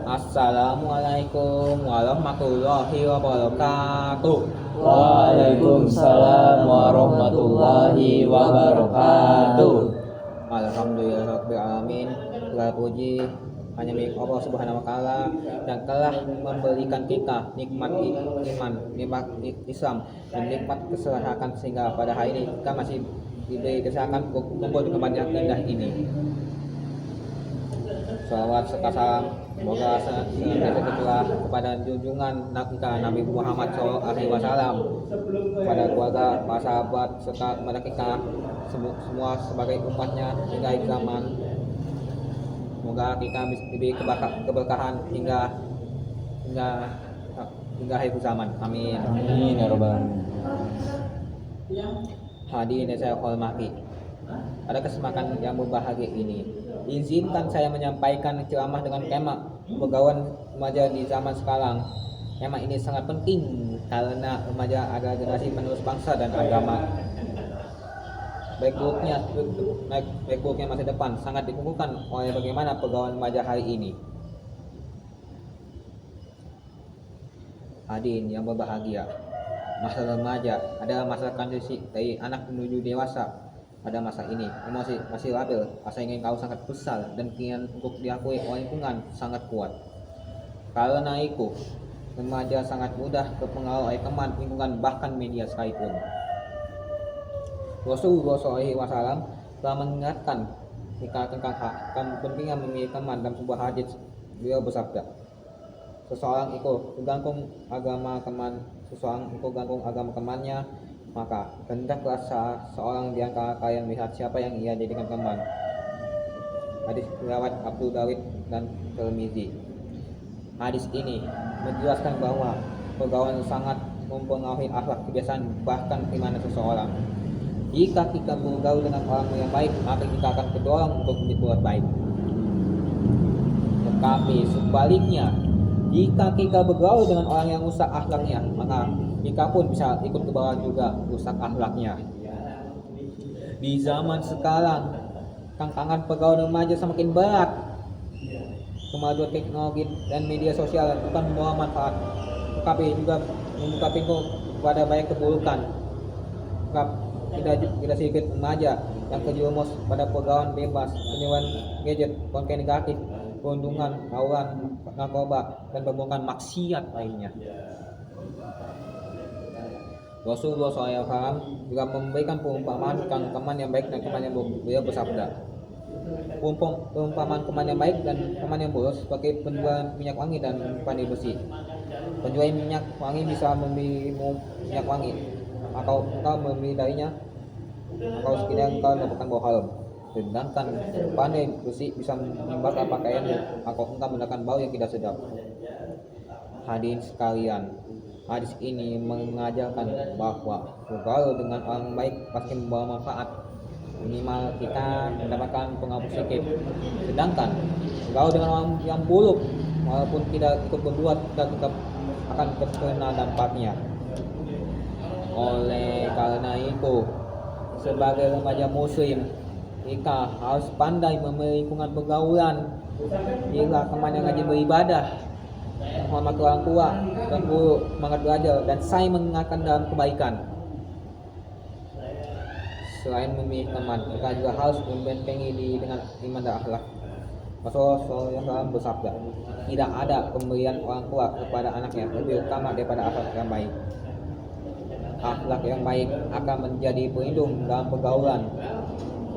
Assalamualaikum warahmatullahi wabarakatuh. Waalaikumsalam warahmatullahi wabarakatuh. Alhamdulillahirabbil alamin. Segala puji hanya milik Allah Subhanahu wa taala yang telah memberikan kita nikmat iman, nikmat Islam, dan nikmat kesehatan sehingga pada hari ini kita masih diberi kesehatan kumpul di tempat yang indah ini. Salawat serta salam semoga senantiasa tercurah kepada junjungan kita Nabi Muhammad SAW, pada keluarga, para sahabat, serta kepada kita semua sebagai umatnya hingga akhir zaman. Semoga kita bisa diberi keberkahan hingga akhir zaman. Amin. Amin ya rabbal alamin. Hadirin yang saya hormati, pada kesempatan yang berbahagia ini, izinkan saya menyampaikan ceramah dengan tema pergaulan remaja di zaman sekarang. Tema ini sangat penting karena remaja adalah generasi penerus bangsa dan agama. Baik buruknya masa depan sangat ditentukan oleh bagaimana pergaulan remaja hari ini. Hadirin yang berbahagia, masa remaja adalah masa transisi dari anak menuju dewasa. Pada masa ini, emosi masih labil, rasa ingin tahu sangat besar, dan keinginan untuk diakui oleh lingkungan sangat kuat. Karena itu, remaja sangat mudah terpengaruh oleh teman, lingkungan, bahkan media sekalipun. Rasulullah SAW telah mengingatkan kita tentang pentingnya memilih teman. Dalam sebuah hadis, beliau bersabda, seseorang itu tergantung agama temannya, maka hendaklah seorang di antara kalian melihat siapa yang ia jadikan teman. Hadis riwayat Abu Dawud dan Tirmizi. Hadis ini menjelaskan bahwa pergaulan sangat mempengaruhi akhlak, kebiasaan, bahkan keimanan seseorang. Jika kita bergaul dengan orang yang baik, maka kita akan terdorong untuk berbuat baik. Tetapi sebaliknya, jika kita bergaul dengan orang yang rusak akhlaknya, maka kita pun bisa ikut ke bawah juga rusak akhlaknya. Di zaman sekarang, tantangan pergaulan remaja semakin berat. Kemajuan teknologi dan media sosial bukan membawa manfaat, tetapi juga membuka pintu kepada banyak keburukan. Tidak sedikit remaja yang terjerumus pada pergaulan bebas, penyewaan gadget, konten negatif, perundungan, tawuran, narkoba, dan perbuatan maksiat lainnya. Rasulullah SAW juga memberikan perumpamaan tentang teman yang baik dan teman yang buruk. Beliau bersabda, perumpamaan teman yang baik dan teman yang buruk seperti penjual minyak wangi dan pandai besi. Penjual minyak wangi bisa membeli minyak wangi, atau engkau membeli darinya, atau sekiranya engkau mendapatkan bau harum. Sedangkan pandai besi bisa membakar pakaianmu, atau engkau mendapatkan bau yang tidak sedap. Hadirin sekalian, hadis ini mengajarkan bahwa bergaul dengan orang baik pasti membawa manfaat. Minimal kita mendapatkan pengaruh positif. Sedangkan bergaul dengan orang yang buruk, walaupun tidak ikut berbuat, kita tetap akan terkena dampaknya. Oleh karena itu, sebagai remaja muslim, kita harus pandai memilih lingkungan pergaulan. Jika teman yang rajin beribadah, menghormati orang tua dan guru, semangat belajar, dan saling mengingatkan dalam kebaikan. Selain memilih teman, kita juga harus membentengi diri dengan iman dan akhlak. Rasulullah SAW bersabda, tidak ada pemberian orang tua kepada anaknya lebih utama daripada akhlak yang baik. Akhlak yang baik akan menjadi pelindung dalam pergaulan.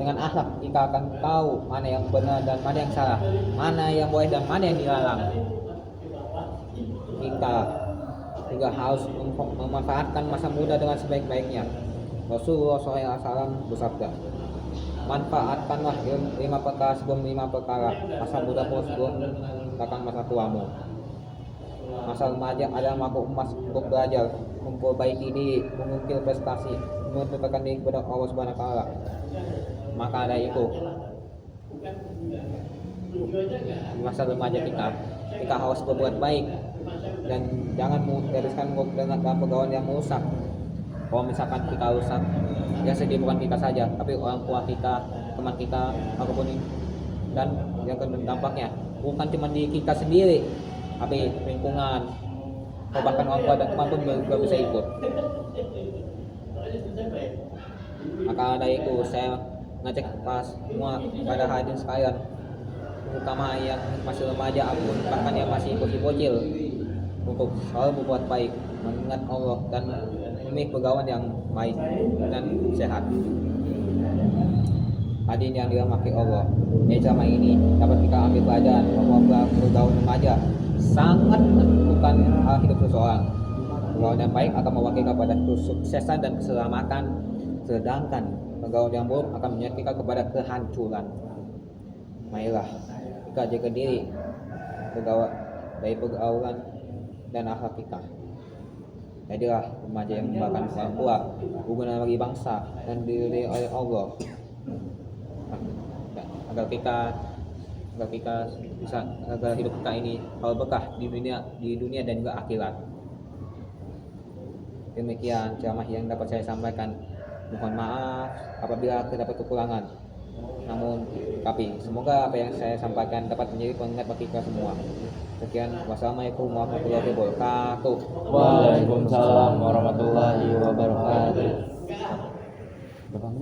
Dengan akhlak kita akan tahu mana yang benar dan mana yang salah, mana yang boleh dan mana yang dilarang. Kita juga harus memanfaatkan masa muda dengan sebaik-baiknya. Rasulullah SAW bersabda, manfaatkanlah 5 perkara sebelum 5 perkara, masa mudamu sebelum datang masa tuamu. Masa remaja adalah waktu emas untuk belajar, memperbaiki diri, mengukir prestasi, mendekatkan diri kepada Allah Subhanahu wa taala. Maka ada itu, di masa remaja kita harus berbuat baik dan jangan menggariskan dengan pergaulan yang merusak. Kalau misalkan kita rusak, ya sedih bukan kita saja, tapi orang tua kita, teman kita, apapun, dan yang dampaknya bukan cuma di kita sendiri, tapi lingkungan, atau bahkan orang tua dan teman pun juga bisa ikut. Maka dari itu saya ngajak pas semua pada hadirin sekalian, terutama yang masih remaja pun bahkan yang masih bocil, untuk selalu berbuat baik, mengingat Allah dan memilih pegawai yang baik dan sehat. Hadirin yang dirahmati Allah, dari ceramah ini dapat kita ambil pelajaran bahwa pergaulan remaja sangat menentukan hal hidup seseorang. Pergaulan yang baik akan mewakili kepada kesuksesan dan keselamatan, sedangkan pergaulan yang buruk akan menyaksikan kepada kehancuran. Marilah kita jaga diri dari pergaulan dan akhlak kita. Jadilah remaja yang membanggakan orang tua, berguna bagi bangsa dan diridhoi oleh Allah. Agar hidup kita ini selalu berkah di dunia dan juga akhirat. Demikian ceramah yang dapat saya sampaikan. Mohon maaf apabila terdapat kekurangan. Namun tapi semoga apa yang saya sampaikan dapat menjadi pengingat bagi kita semua. Sekian, wassalamualaikum warahmatullahi wabarakatuh. Waalaikumsalam warahmatullahi wabarakatuh.